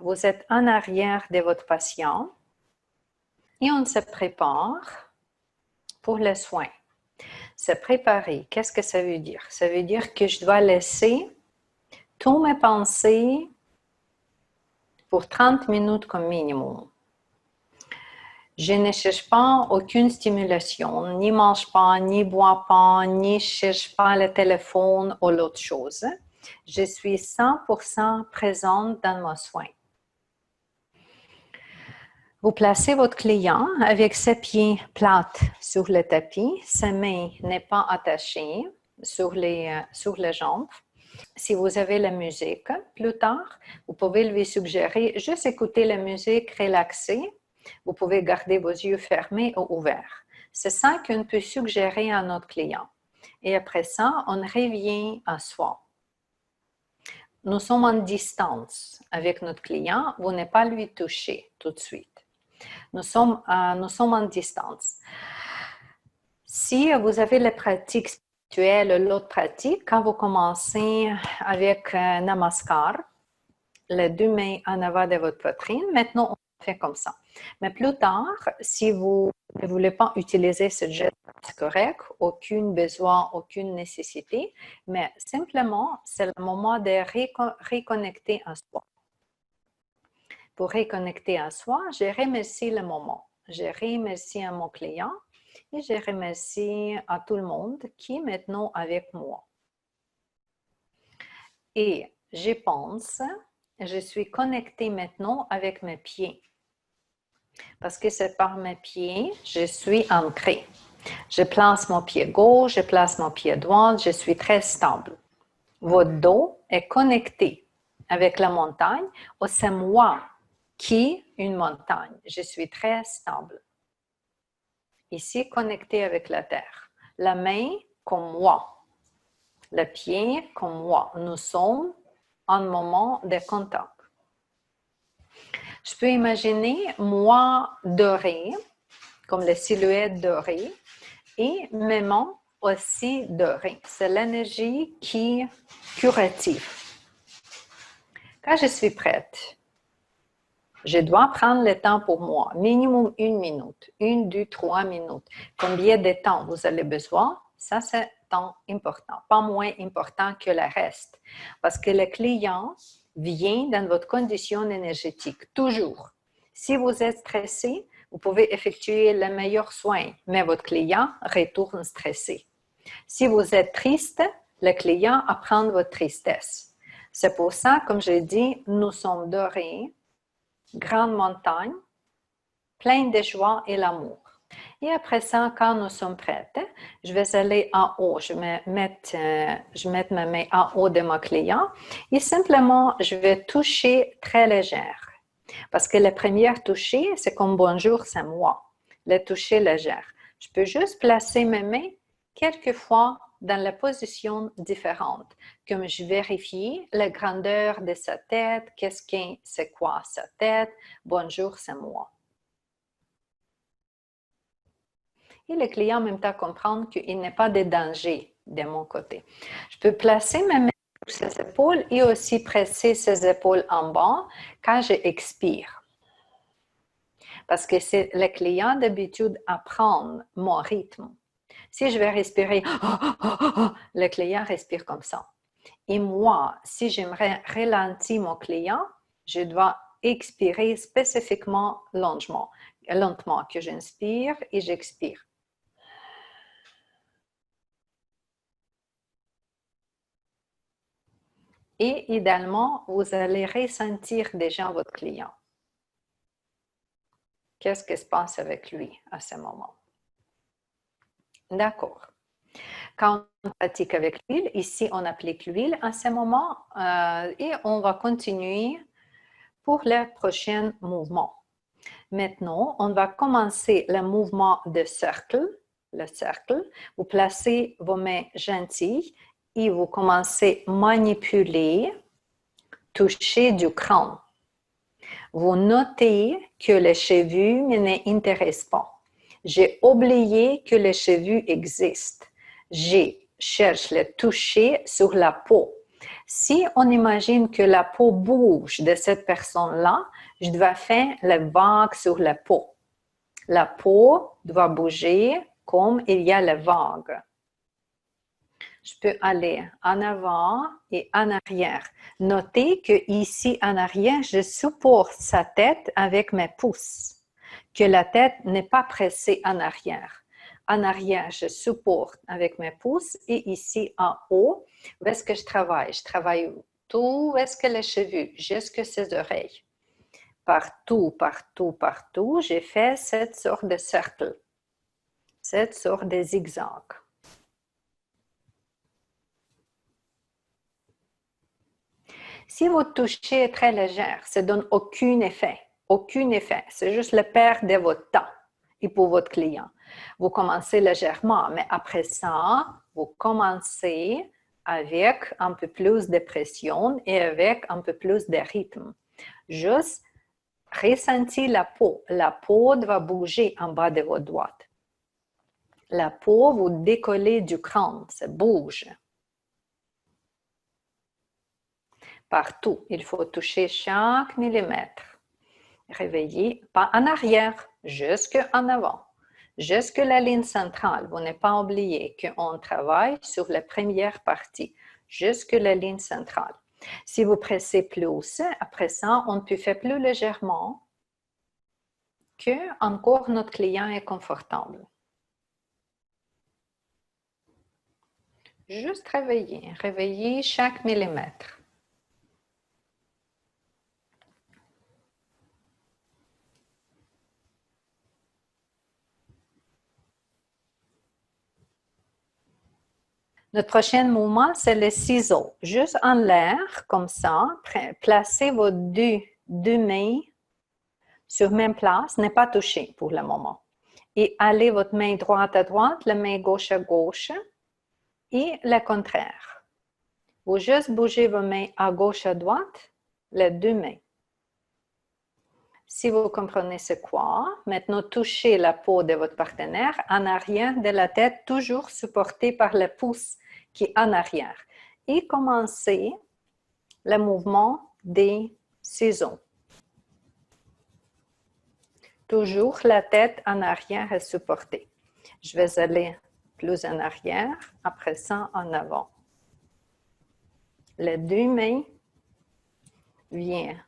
vous êtes en arrière de votre patient et on se prépare pour les soins. Se préparer, qu'est-ce que ça veut dire? Ça veut dire que je dois laisser toutes mes pensées pour 30 minutes comme minimum. Je ne cherche pas aucune stimulation, ni mange pas, ni bois pas, ni cherche pas le téléphone ou l'autre chose. Je suis 100% présente dans mon soin. Vous placez votre client avec ses pieds plats sur le tapis, sa main n'est pas attachée sur les jambes. Si vous avez la musique plus tard, vous pouvez lui suggérer juste écouter la musique relaxée. Vous pouvez garder vos yeux fermés ou ouverts. C'est ça qu'on peut suggérer à notre client. Et après ça, on revient à soi. Nous sommes en distance avec notre client. Vous n'êtes pas lui toucher tout de suite. Nous sommes en distance. Si vous avez les pratiques spirituelles, l'autre pratique, quand vous commencez avec Namaskar, les deux mains en avant de votre poitrine, maintenant on fait comme ça. Mais plus tard, si vous ne voulez pas utiliser ce geste, c'est correct, aucun besoin, aucune nécessité, mais simplement, c'est le moment de reconnecter à soi. Pour reconnecter à soi, je remercie le moment. Je remercie à mon client et je remercie à tout le monde qui est maintenant avec moi. Et je pense, je suis connectée maintenant avec mes pieds. Parce que c'est par mes pieds, je suis ancrée. Je place mon pied gauche, je place mon pied droit, je suis très stable. Votre dos est connecté avec la montagne, ou c'est moi qui est une montagne. Je suis très stable. Ici, connecté avec la terre. La main comme moi. Le pied comme moi. Nous sommes en moment de contact. Je peux imaginer moi doré, comme la silhouette dorée, et mes mains aussi dorées. C'est l'énergie qui est curative. Quand je suis prête, je dois prendre le temps pour moi, minimum 1 minute, 1, 2, 3 minutes. Combien de temps vous avez besoin? Ça, c'est temps important, pas moins important que le reste. Parce que le client vient dans votre condition énergétique, toujours. Si vous êtes stressé, vous pouvez effectuer le meilleur soin, mais votre client retourne stressé. Si vous êtes triste, le client apprend votre tristesse. C'est pour ça, comme je dis, nous sommes dorés, grande montagne, pleine de joie et l'amour. Et après ça, quand nous sommes prêtes, je vais aller en haut. Je vais mettre ma main en haut de mon client et simplement, je vais toucher très légère. Parce que le premier toucher, c'est comme bonjour, c'est moi. Le toucher légère. Je peux juste placer mes mains quelquefois dans la position différente, comme je vérifie la grandeur de sa tête, c'est quoi sa tête, bonjour, c'est moi. Et le client en même temps comprendre qu'il n'y a pas de danger de mon côté. Je peux placer mes mains sur ses épaules et aussi presser ses épaules en bas quand je expire. Parce que c'est le client d'habitude apprend mon rythme. Si je vais respirer, le client respire comme ça. Et moi, si j'aimerais ralentir mon client, je dois expirer spécifiquement lentement, que j'inspire et j'expire. Et idéalement, vous allez ressentir déjà votre client. Qu'est-ce qui se passe avec lui à ce moment? D'accord. Quand on pratique avec l'huile, ici on applique l'huile à ce moment et on va continuer pour le prochain mouvement. Maintenant, on va commencer le mouvement de cercle. Le cercle, vous placez vos mains gentilles et vous commencez à manipuler, toucher du crâne. Vous notez que les cheveux ne m'intéressent pas. J'ai oublié que les cheveux existent. Je cherche le toucher sur la peau. Si on imagine que la peau bouge de cette personne-là, je dois faire la vague sur la peau. La peau doit bouger comme il y a la vague. Je peux aller en avant et en arrière. Notez que ici en arrière, je supporte sa tête avec mes pouces, que la tête n'est pas pressée en arrière. En arrière, je supporte avec mes pouces et ici en haut, où est-ce que je travaille? Je travaille tout, où est-ce que les cheveux, jusque ses oreilles. Partout, partout, partout, j'ai fait cette sorte de cercle, cette sorte de zigzag. Si votre toucher est très légère, ça ne donne aucun effet. Aucun effet. C'est juste le perte de votre temps et pour votre client. Vous commencez légèrement, mais après ça, vous commencez avec un peu plus de pression et avec un peu plus de rythme. Juste ressentir la peau. La peau doit bouger en bas de votre doigt. La peau, vous décollez du crâne, ça bouge. Partout, il faut toucher chaque millimètre. Réveillez, pas en arrière, jusque en avant, jusque la ligne centrale. Vous n'avez pas oublié qu'on travaille sur la première partie, jusque la ligne centrale. Si vous pressez plus, après ça, on peut faire plus légèrement que encore notre client est confortable. Juste réveiller chaque millimètre. Notre prochain mouvement, c'est le ciseau. Juste en l'air, comme ça, placez vos deux mains sur la même place, n'est pas touché pour le moment. Et allez votre main droite à droite, la main gauche à gauche et le contraire. Vous juste bougez vos mains à gauche à droite, les deux mains. Si vous comprenez c'est quoi, maintenant touchez la peau de votre partenaire en arrière de la tête, toujours supporté par le pouce qui est en arrière. Et commencez le mouvement des ciseaux. Toujours la tête en arrière est supportée. Je vais aller plus en arrière, après ça en avant. Les deux mains viennent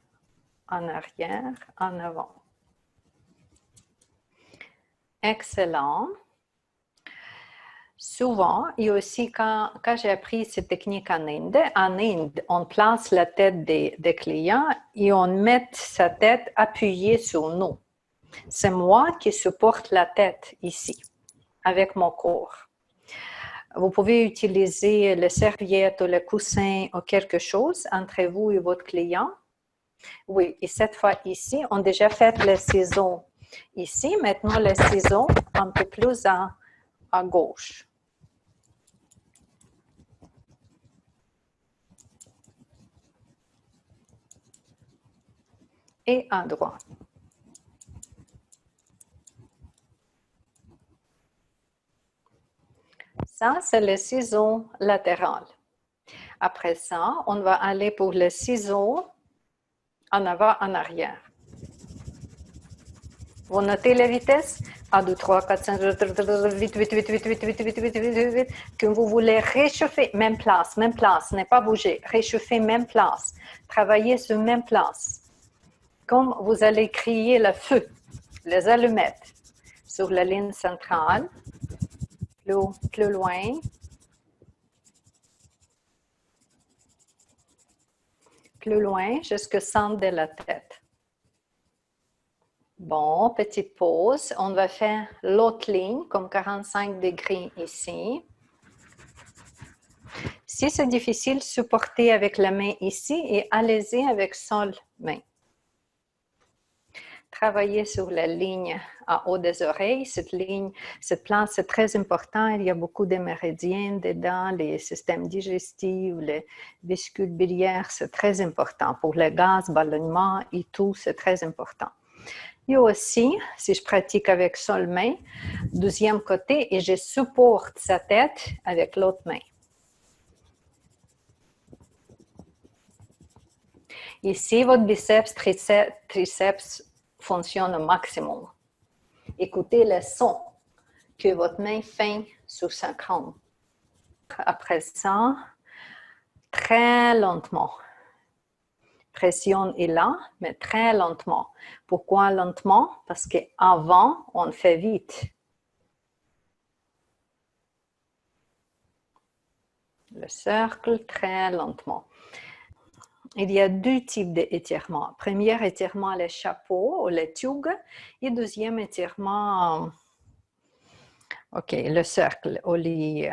en arrière, en avant. Excellent. Souvent, et aussi quand j'ai appris cette technique en Inde, on place la tête des clients et on met sa tête appuyée sur nous. C'est moi qui supporte la tête ici, avec mon corps. Vous pouvez utiliser le serviette ou le coussin ou quelque chose entre vous et votre client. Oui, et cette fois ici, on a déjà fait le ciseau ici. Maintenant, le ciseau un peu plus à gauche. Et à droite. Ça, c'est le ciseau latéral. Après ça, on va aller pour le ciseau en avant, en arrière. Vous notez la vitesse? 1, 2, 3, 4, 5, vite, vite, vite, vite, vite, vite, vite, vite, vite, vite, que vous voulez réchauffer, même place, n'est pas bouger, réchauffer, même place, travailler sur même place. Comme vous allez crier le feu, les allumettes, sur la ligne centrale, plus loin, jusqu'au centre de la tête. Bon, petite pause. On va faire l'autre ligne, comme 45 degrés ici. Si c'est difficile, supportez avec la main ici et allez-y avec seule main. Travaillez sur la ligne en haut des oreilles. Cette plante, c'est très important. Il y a beaucoup de méridiens dedans, les systèmes digestifs, les vésicules biliaires, c'est très important. Pour le gaz, ballonnement et tout, c'est très important. Et aussi, si je pratique avec seule main, deuxième côté, et je supporte sa tête avec l'autre main. Ici, votre biceps, triceps fonctionne au maximum. Écoutez le son que votre main fait sur sa crâne. Après ça, très lentement. Pression est là, mais très lentement. Pourquoi lentement? Parce qu'avant, on fait vite. Le cercle, très lentement. Il y a deux types d'étirements. Premier étirement, le chapeau ou le tube. Et deuxième étirement, le cercle ou les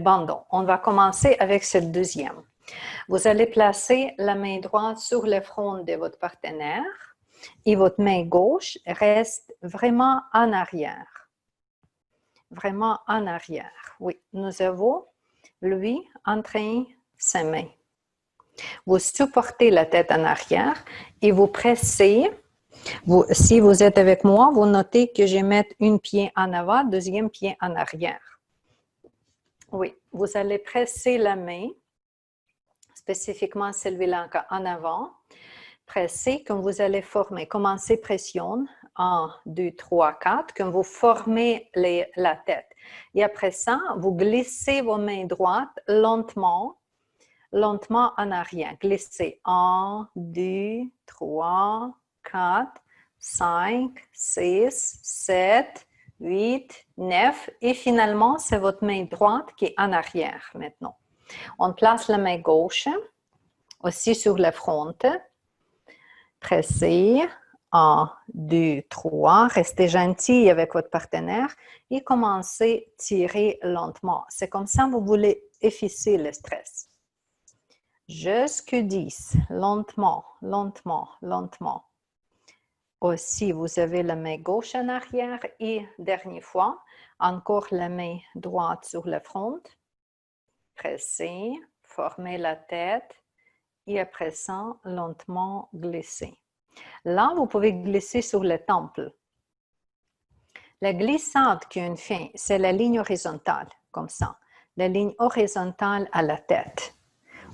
bandons. On va commencer avec ce deuxième. Vous allez placer la main droite sur le front de votre partenaire et votre main gauche reste vraiment en arrière. Vraiment en arrière. Oui, nous avons lui en train sa main. Vous supportez la tête en arrière et vous pressez. Si vous êtes avec moi, vous notez que je mets un pied en avant, deuxième pied en arrière. Oui, vous allez presser la main, spécifiquement celui-là en avant. Pressez comme vous allez former. Commencez pression. 1, 2, 3, 4, comme vous formez la tête. Et après ça, vous glissez vos mains droites lentement en arrière. Glissez 1, 2, 3, 4, 5, 6, 7, 8, 9. Et finalement, c'est votre main droite qui est en arrière maintenant. On place la main gauche aussi sur le front. Pressez. 1, 2, 3. Restez gentil avec votre partenaire et commencez à tirer lentement. C'est comme ça que vous voulez effacer le stress. Jusque 10. Lentement, lentement, lentement. Aussi, vous avez la main gauche en arrière et dernière fois, encore la main droite sur le front. Pressez, formez la tête et après ça, lentement glisser. Là, vous pouvez glisser sur le temple. La glissade qu'on fait, c'est la ligne horizontale, comme ça. La ligne horizontale à la tête.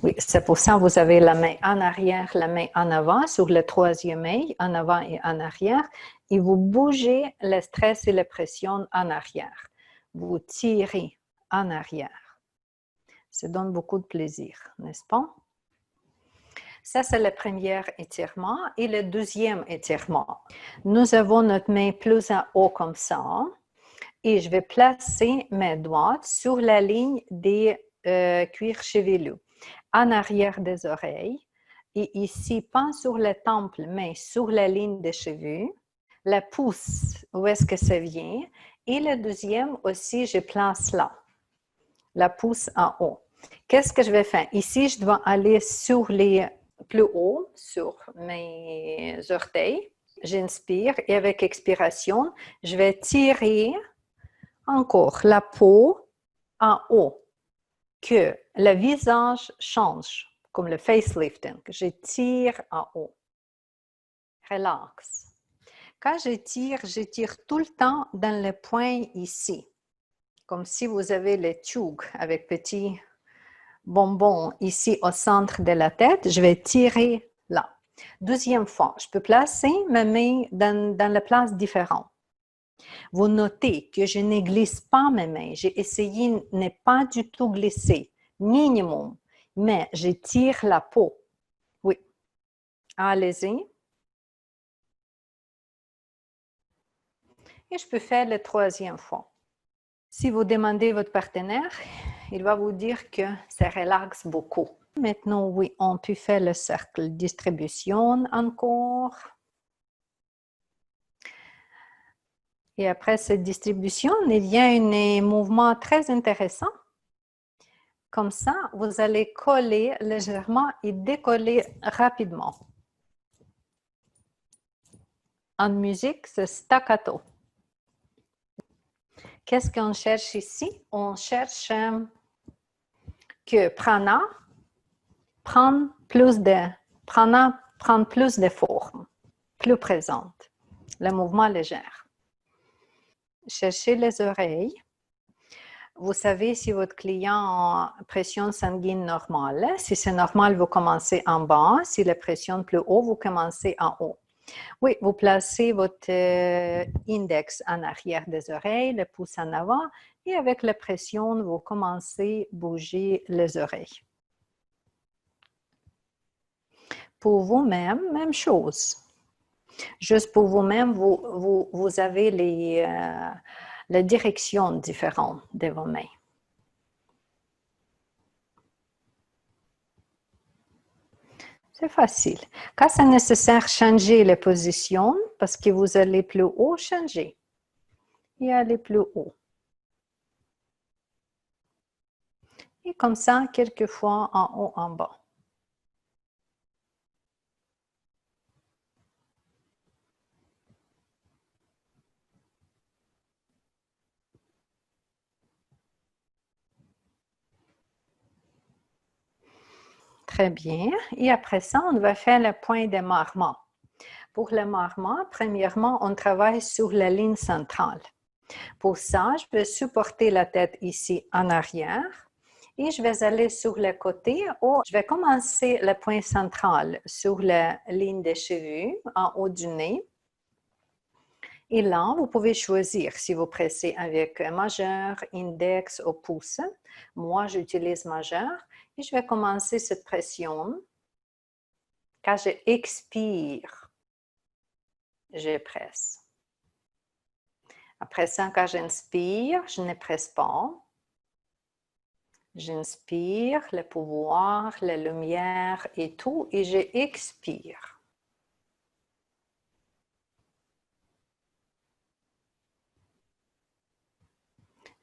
Oui, c'est pour ça que vous avez la main en arrière, la main en avant, sur le troisième œil, en avant et en arrière, et vous bougez le stress et la pression en arrière. Vous tirez en arrière. Ça donne beaucoup de plaisir, n'est-ce pas? Ça, c'est le premier étirement. Et le deuxième étirement, nous avons notre main plus en haut comme ça. Et je vais placer mes doigts sur la ligne des cuirs chevelus, en arrière des oreilles. Et ici, pas sur le temple, mais sur la ligne des cheveux. La pouce, où est-ce que ça vient? Et le deuxième aussi, je place là. La pouce en haut. Qu'est-ce que je vais faire? Ici, je dois aller sur les plus haut sur mes orteils. J'inspire et avec expiration, je vais tirer encore la peau en haut, que le visage change, comme le facelifting. Je tire en haut. Relax. Quand je tire tout le temps dans le point ici, comme si vous avez le tube avec petit bonbon ici au centre de la tête, je vais tirer là. Deuxième fois, je peux placer ma main dans la place différente. Vous notez que je ne glisse pas mes mains. J'ai essayé de ne pas du tout glisser, minimum, mais je tire la peau. Oui. Allez-y. Et je peux faire la troisième fois. Si vous demandez à votre partenaire, il va vous dire que ça relaxe beaucoup. Maintenant, oui, on peut faire le cercle. Distribution encore. Et après cette distribution, il y a un mouvement très intéressant. Comme ça, vous allez coller légèrement et décoller rapidement. En musique, c'est staccato. Qu'est-ce qu'on cherche ici? On cherche que prana prend plus de forme, plus présente, le mouvement léger. Cherchez les oreilles. vous savez si votre client a pression sanguine normale. Si c'est normal, vous commencez en bas. Si la pression plus haut, vous commencez en haut. Oui, vous placez votre index en arrière des oreilles, le pouce en avant, et avec la pression, vous commencez à bouger les oreilles. Pour vous-même, même chose. Juste pour vous-même, vous avez la direction différente de vos mains. C'est facile. Quand c'est nécessaire, changer les positions parce que vous allez plus haut, changez. Et allez plus haut. Et comme ça, quelquefois en haut, en bas. Très bien. Et après ça, on va faire le point d'émarrement. Pour l'émarrement, premièrement, on travaille sur la ligne centrale. Pour ça, je vais supporter la tête ici en arrière et je vais aller sur le côté où je vais commencer le point central sur la ligne des cheveux en haut du nez. Et là, vous pouvez choisir si vous pressez avec majeur, index ou pouce. Moi, j'utilise majeur et je vais commencer cette pression. Quand je expire, je presse. Après ça, quand j'inspire, je ne presse pas. J'inspire le pouvoir, la lumière et tout, et j'expire.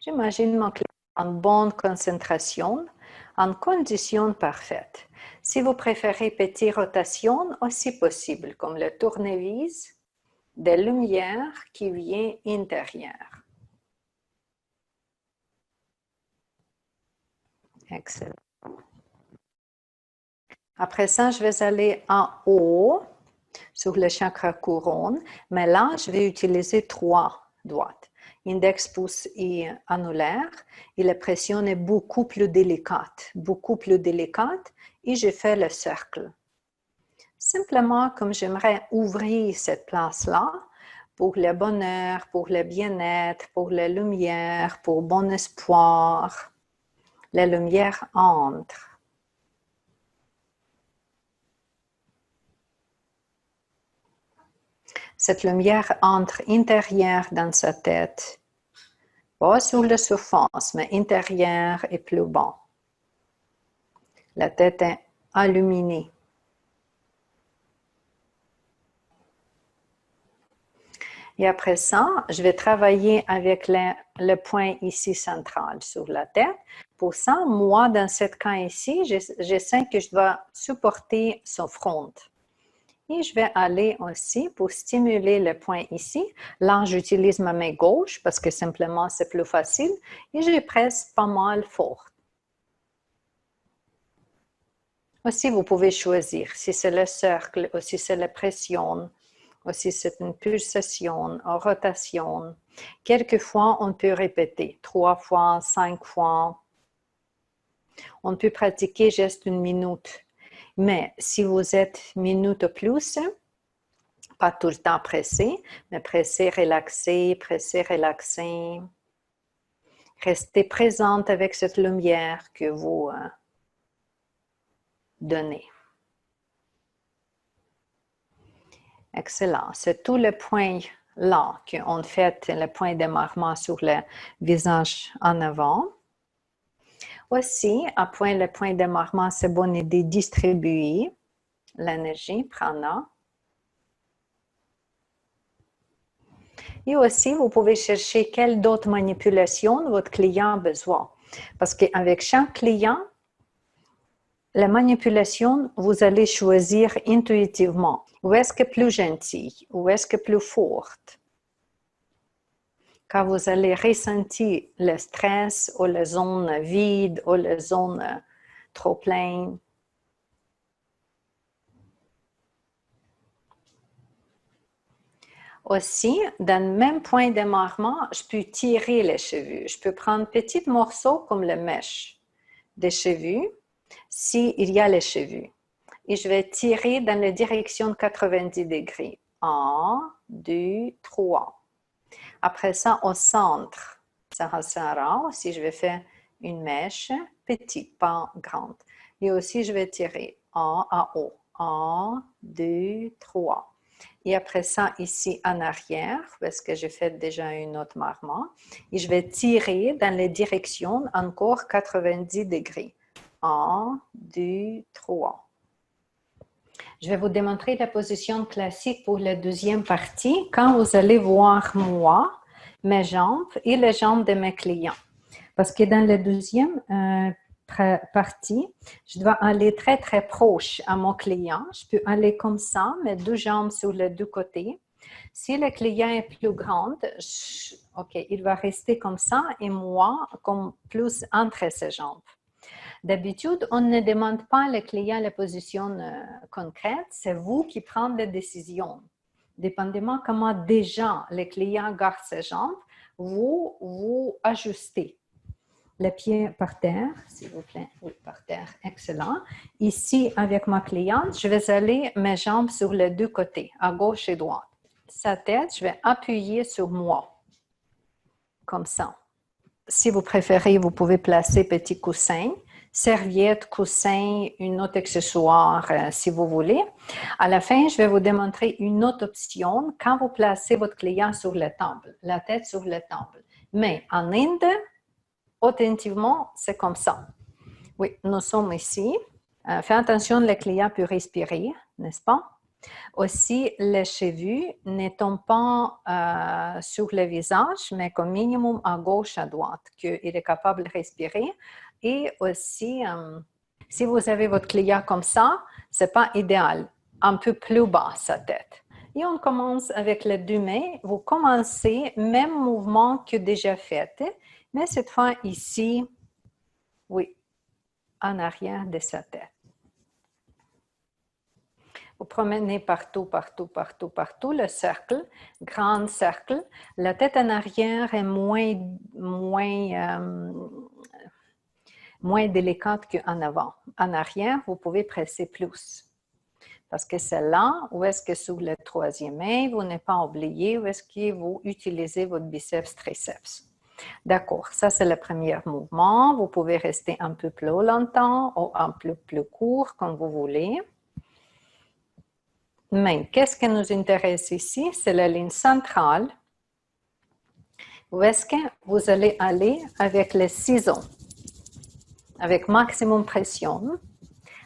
J'imagine mon client en bonne concentration, en conditions parfaites. Si vous préférez petite rotation, aussi possible, comme le tournevis, des lumières qui vient intérieure. Excellent. Après ça, je vais aller en haut sur le chakra couronne, mais là, je vais utiliser 3 doigts. Index, pouce et annulaire, et la pression est beaucoup plus délicate, et je fais le cercle. Simplement, comme j'aimerais ouvrir cette place-là, pour le bonheur, pour le bien-être, pour la lumière, pour bon espoir, la lumière entre. Cette lumière entre intérieure dans sa tête, pas sur la surface, mais intérieure et plus bas. La tête est illuminée. Et après ça, je vais travailler avec le point ici central sur la tête. Pour ça, moi, dans ce cas ici, je sens que je dois supporter son front. Et je vais aller aussi pour stimuler le point ici. Là, j'utilise ma main gauche parce que simplement, c'est plus facile. Et je presse pas mal fort. Aussi, vous pouvez choisir si c'est le cercle ou si c'est la pression. Aussi, c'est une pulsation, une rotation. Quelquefois, on peut répéter 3 fois, 5 fois. On peut pratiquer juste 1 minute. Mais si vous êtes minute ou plus, pas tout le temps pressé, mais pressé, relaxé, pressé, relaxé. Restez présente avec cette lumière que vous donnez. Excellent. C'est tout le point là qu'on fait le point d'émarrement sur le visage en avant. Aussi, après le point d'émarrement, c'est bonne idée de distribuer l'énergie, prana. Et aussi, vous pouvez chercher quelle d'autres manipulations votre client a besoin. Parce qu'avec chaque client, la manipulation, vous allez choisir intuitivement. Où est-ce que plus gentil? Où est-ce que plus forte? Quand vous allez ressentir le stress ou la zone vide ou la zone trop pleine. Aussi, dans le même point d'amarrement, je peux tirer les cheveux. Je peux prendre petits morceaux comme le mèche des cheveux, s'il y a les cheveux. Et je vais tirer dans la direction de 90 degrés. 1, 2, 3. Après ça, au centre, Sahasrara, aussi je vais faire une mèche petite, pas grande. Et aussi, je vais tirer en à haut. 1, 2, 3. Et après ça, ici en arrière, parce que j'ai fait déjà un autre marrement, et je vais tirer dans les directions encore 90 degrés. 1, 2, 3. Je vais vous démontrer la position classique pour la deuxième partie, quand vous allez voir moi, mes jambes et les jambes de mes clients. Parce que dans la deuxième partie, je dois aller très, très proche à mon client. Je peux aller comme ça, mes deux jambes sur les deux côtés. Si le client est plus grand, OK, il va rester comme ça et moi, comme plus entre ses jambes. D'habitude, on ne demande pas au client la position concrète, c'est vous qui prenez la décision. Dépendamment comment déjà le client garde ses jambes, vous ajustez. Les pieds par terre, s'il vous plaît. Oui, par terre, excellent. Ici, avec ma cliente, je vais aller mes jambes sur les deux côtés, à gauche et droite. Sa tête, je vais appuyer sur moi, comme ça. Si vous préférez, vous pouvez placer petit coussin, serviette, coussin, une autre accessoire, si vous voulez. À la fin, je vais vous démontrer une autre option quand vous placez votre client sur la table, la tête sur la table. Mais en Inde, authentiquement, c'est comme ça. Oui, nous sommes ici. Faites attention, le client peut respirer, n'est-ce pas? Aussi, les cheveux ne tombent pas sur le visage, mais comme minimum à gauche, à droite, qu'il est capable de respirer. Et aussi, si vous avez votre client comme ça, ce n'est pas idéal. Un peu plus bas sa tête. Et on commence avec les deux mains. Vous commencez même mouvement que déjà fait, mais cette fois ici, oui, en arrière de sa tête. Vous promenez partout, partout, partout, partout, le cercle, grand cercle. La tête en arrière est moins délicate qu'en avant. En arrière, vous pouvez presser plus. Parce que c'est là où est-ce que sous la troisième main, vous n'êtes pas oublié où est-ce que vous utilisez votre biceps, triceps. D'accord, ça c'est le premier mouvement. Vous pouvez rester un peu plus longtemps ou un peu plus court, comme vous voulez. Mais qu'est-ce qui nous intéresse ici? C'est la ligne centrale. Où est-ce que vous allez aller avec les ciseaux, avec maximum pression,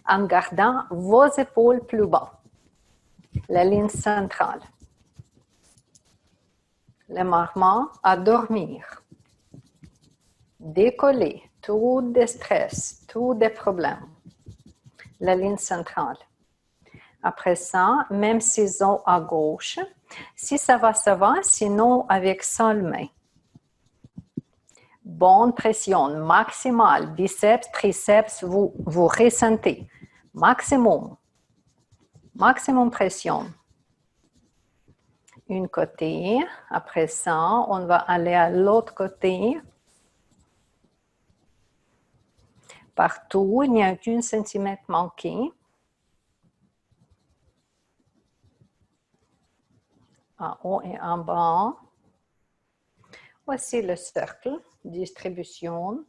en gardant vos épaules plus bas. La ligne centrale. Le marrement à dormir. Décoller, tout de stress, tout des problèmes. La ligne centrale. Après ça, même ciseaux à gauche. Si ça va, sinon avec seule main. Bonne pression, maximale, biceps, triceps, vous ressentez. Maximum pression. Un côté, après ça, on va aller à l'autre côté. Partout, il n'y a qu'un centimètre manqué. En haut et en bas. Voici le cercle, distribution.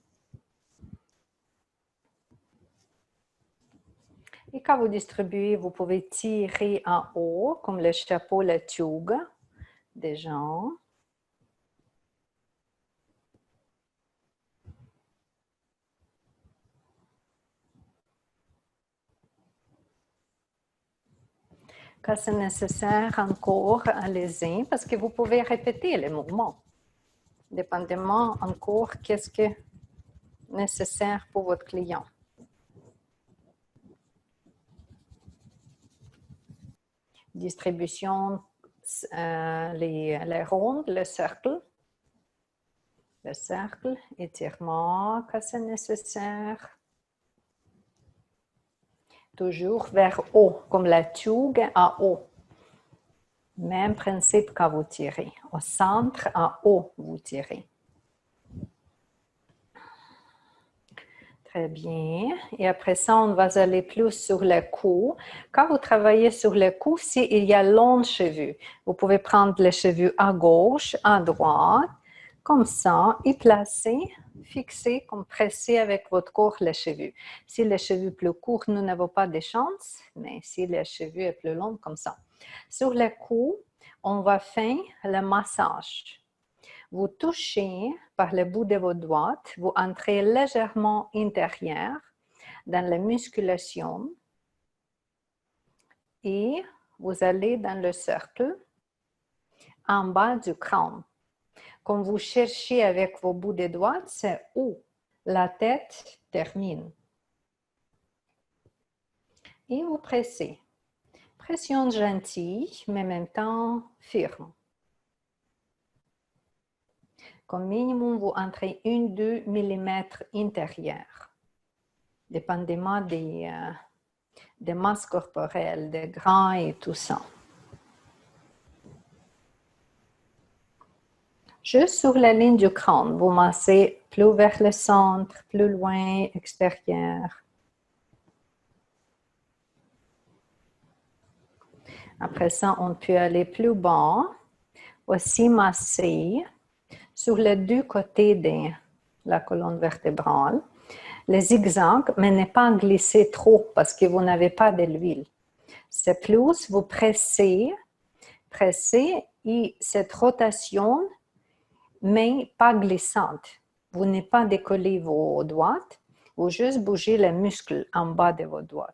Et quand vous distribuez, vous pouvez tirer en haut, comme le chapeau, la tugue des gens. Quand c'est nécessaire encore, allez-y, parce que vous pouvez répéter les mouvements. Dépendamment encore qu'est-ce qui est nécessaire pour votre client. Distribution, les rondes, le cercle, étirement quand c'est nécessaire. Toujours vers haut, comme la tugue à haut. Même principe quand vous tirez. Au centre, en haut, vous tirez. Très bien. Et après ça, on va aller plus sur le cou. Quand vous travaillez sur le cou, s'il y a long cheveux, vous pouvez prendre les cheveux à gauche, à droite, comme ça, et placer, fixer, comme presser avec votre corps les cheveux. Si les cheveux plus courts, nous n'avons pas de chance, mais si les cheveux sont plus longs, comme ça. Sur le cou, on va faire le massage. Vous touchez par le bout de vos doigts, vous entrez légèrement intérieur dans la musculation et vous allez dans le cercle en bas du crâne. Quand vous cherchez avec vos bouts de doigts, c'est où la tête termine. Et vous pressez. Pression gentille, mais en même temps ferme. Comme minimum, vous entrez 1-2 mm intérieur, dépendamment des masses corporelles, des grands et tout ça. Juste sur la ligne du crâne, vous massez plus vers le centre, plus loin, extérieur. Après ça, on peut aller plus bas, aussi masser sur les deux côtés de la colonne vertébrale. Les zigzags, mais ne pas glisser trop parce que vous n'avez pas de l'huile. C'est plus, vous pressez et cette rotation, mais pas glissante. Vous n'avez pas décollé vos doigts, vous juste bougez les muscles en bas de vos doigts.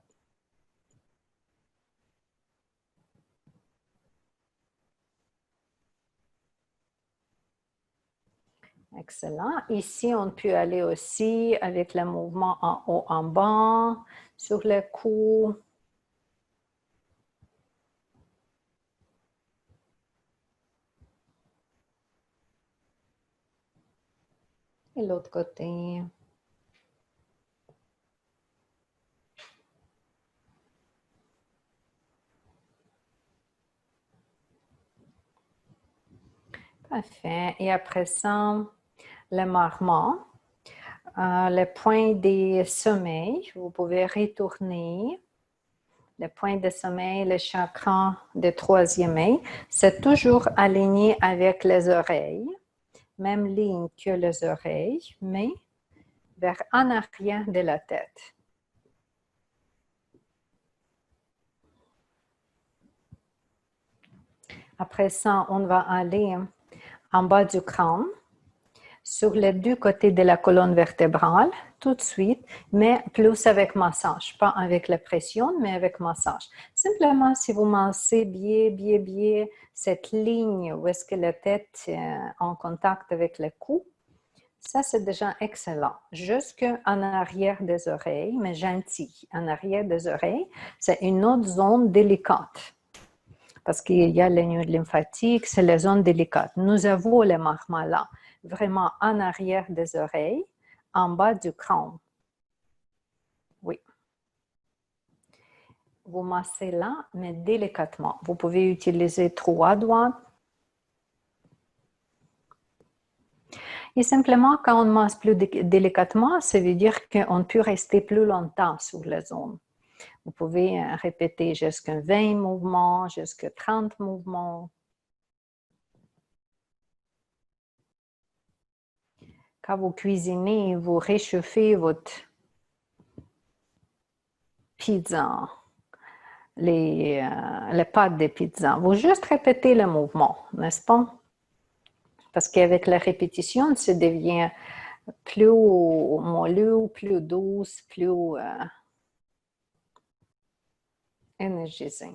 Excellent. Ici, on peut aller aussi avec le mouvement en haut, en bas, sur le cou. Et l'autre côté. Parfait. Et après ça, le marmot, le point des sommeils, vous pouvez retourner. Le point de sommeil, le chakra de troisième œil, c'est toujours aligné avec les oreilles, même ligne que les oreilles, mais vers en arrière de la tête. Après ça, on va aller en bas du crâne, sur les deux côtés de la colonne vertébrale, tout de suite, mais plus avec massage, pas avec la pression, mais avec massage. Simplement, si vous massez bien cette ligne où est-ce que la tête est en contact avec le cou, ça c'est déjà excellent. Jusqu'en arrière des oreilles, mais gentil. En arrière des oreilles, c'est une autre zone délicate. Parce qu'il y a les nœuds lymphatiques, c'est les zones délicates. Nous avons les marmots là, vraiment en arrière des oreilles, en bas du crâne. Oui. Vous massez là, mais délicatement. Vous pouvez utiliser 3 doigts. Et simplement, quand on masse plus délicatement, ça veut dire qu'on peut rester plus longtemps sur la zone. Vous pouvez répéter jusqu'à 20 mouvements, jusqu'à 30 mouvements. Quand vous cuisinez, vous réchauffez votre pizza, les pâtes de pizza. Vous juste répétez le mouvement, n'est-ce pas? Parce qu'avec la répétition, ça devient plus moelleux, plus douce, plus énergisé.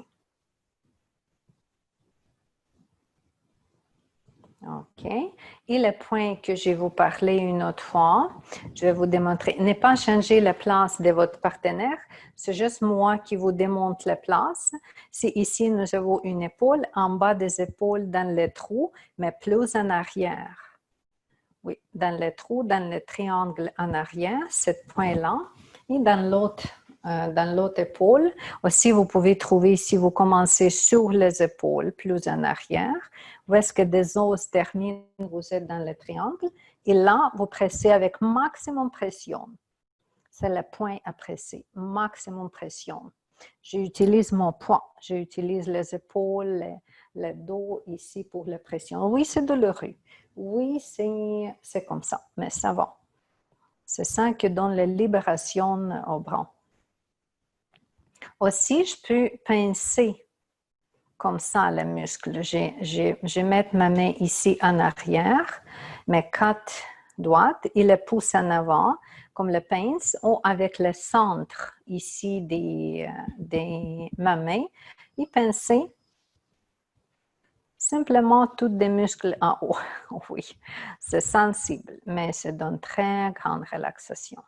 OK. Et le point que je vais vous parler une autre fois, je vais vous démontrer. Ne pas changer la place de votre partenaire. C'est juste moi qui vous démontre la place. C'est ici, nous avons une épaule, en bas des épaules, dans le trou, mais plus en arrière. Oui, dans le trou, dans le triangle en arrière, ce point-là. Et dans l'autre dans l'autre épaule. Aussi, vous pouvez trouver, si vous commencez sur les épaules, plus en arrière, où est-ce que des os terminent, vous êtes dans le triangle. Et là, vous pressez avec maximum pression. C'est le point à presser, maximum pression. J'utilise mon poids, j'utilise les épaules, le dos ici pour la pression. Oui, c'est douloureux. Oui, c'est comme ça, mais ça va. C'est ça qui donne la libération au bras. Aussi, je peux pincer comme ça le muscle. Je mets ma main ici en arrière, mes 4 doigts, et le pouce en avant, comme le pince, ou avec le centre ici de ma main, et pincer simplement tous des muscles en haut. Oui, c'est sensible, mais ça donne très grande relaxation.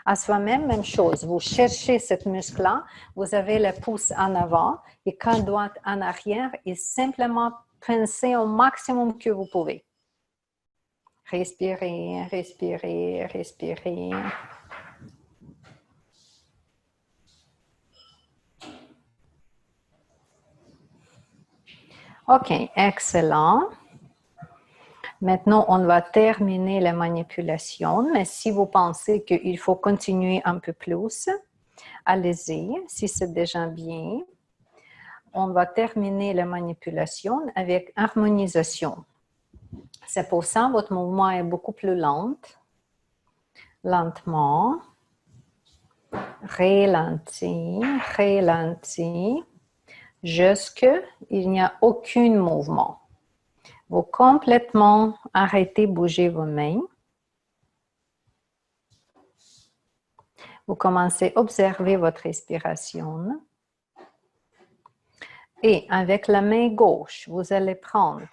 À soi-même, même chose. Vous cherchez ce muscle-là, vous avez le pouce en avant et quand doigt en arrière et simplement pincez au maximum que vous pouvez. Respirez, respirez, respirez. OK, excellent. Maintenant, on va terminer la manipulation, mais si vous pensez qu'il faut continuer un peu plus, allez-y, si c'est déjà bien. On va terminer la manipulation avec harmonisation. C'est pour ça que votre mouvement est beaucoup plus lent. Lentement. Ralenti, ralenti. Jusqu'il n'y a aucun mouvement. Vous complètement arrêtez de bouger vos mains. Vous commencez à observer votre respiration. Et avec la main gauche, vous allez prendre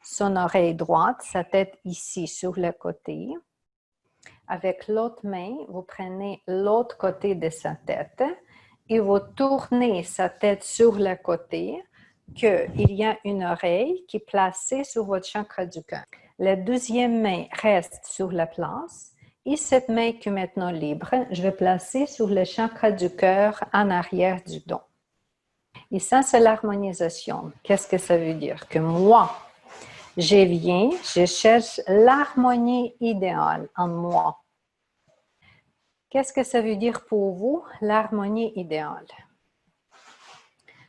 son oreille droite, sa tête ici sur le côté. Avec l'autre main, vous prenez l'autre côté de sa tête et vous tournez sa tête sur le côté qu'il y a une oreille qui est placée sur votre chakra du cœur. La deuxième main reste sur la place et cette main qui est maintenant libre, je vais placer sur le chakra du cœur en arrière du dos. Et ça, c'est l'harmonisation. Qu'est-ce que ça veut dire? Que moi, je cherche l'harmonie idéale en moi. Qu'est-ce que ça veut dire pour vous, l'harmonie idéale?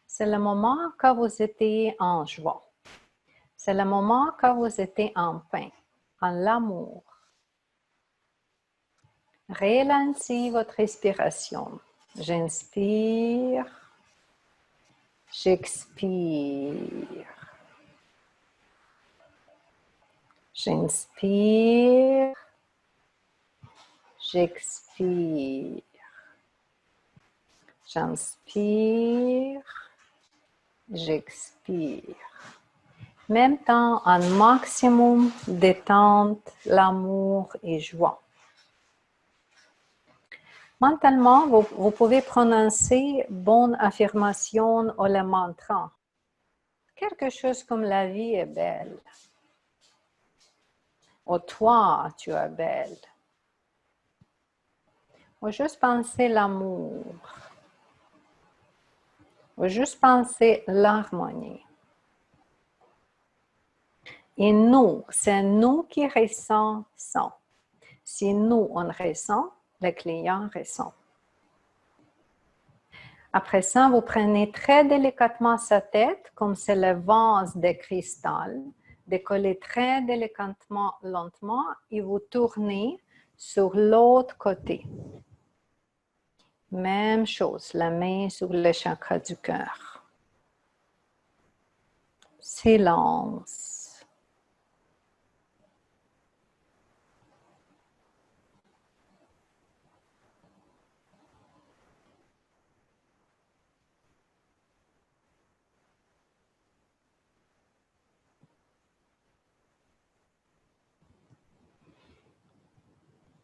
C'est le moment quand vous étiez en joie. C'est le moment quand vous étiez en paix, en l'amour. Ralentissez votre respiration. J'inspire. J'expire. J'inspire. J'expire. J'inspire. J'expire. Même temps, un maximum détente, l'amour et joie. Mentalement, vous pouvez prononcer bonne affirmation ou le mantra. Quelque chose comme la vie est belle. Ou toi, tu es belle. Ou juste penser l'amour. Ou juste penser l'harmonie. Et nous, c'est nous qui ressentons ça. Si nous, on ressent, le client ressent. Après ça, vous prenez très délicatement sa tête, comme c'est le vase de cristal, décollez très délicatement, lentement, et vous tournez sur l'autre côté. Même chose, la main sur le chakra du cœur. Silence.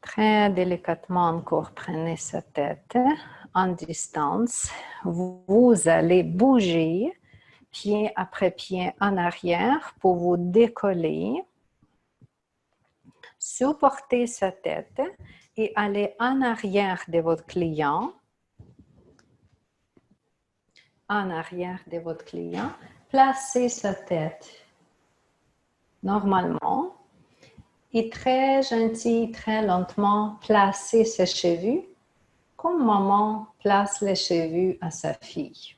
Très délicatement encore, prenez sa tête en distance. Vous allez bouger pied après pied en arrière pour vous décoller. Supportez sa tête et allez en arrière de votre client. En arrière de votre client. Placez sa tête normalement. Et très gentil, très lentement, placez ses cheveux comme maman place les cheveux à sa fille.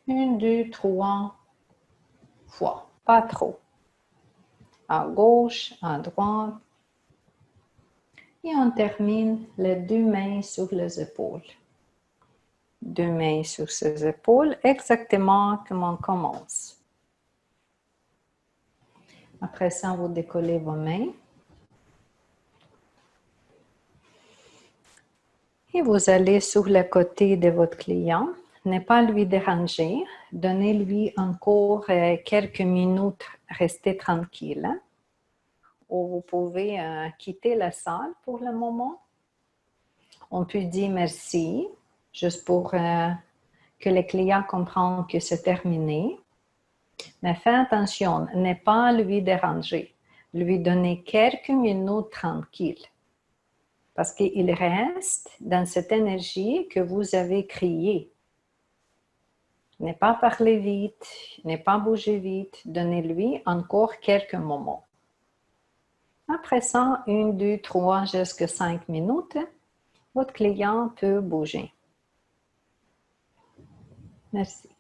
Une, deux, trois fois, pas trop. À gauche, à droite. Et on termine les deux mains sur les épaules. Deux mains sur ses épaules, exactement comme on commence. Après ça, vous décollez vos mains. Et vous allez sur le côté de votre client. Ne pas lui déranger. Donnez-lui encore quelques minutes. Restez tranquille. Ou vous pouvez quitter la salle pour le moment. On peut dire merci, juste pour que le client comprenne que c'est terminé. Mais faites attention, ne pas lui déranger. Lui donner quelques minutes tranquilles. Parce qu'il reste dans cette énergie que vous avez créée. Ne pas parler vite, ne pas bouger vite, donnez-lui encore quelques moments. Après ça, 1, 2, 3, jusqu'à 5 minutes, votre client peut bouger. Merci.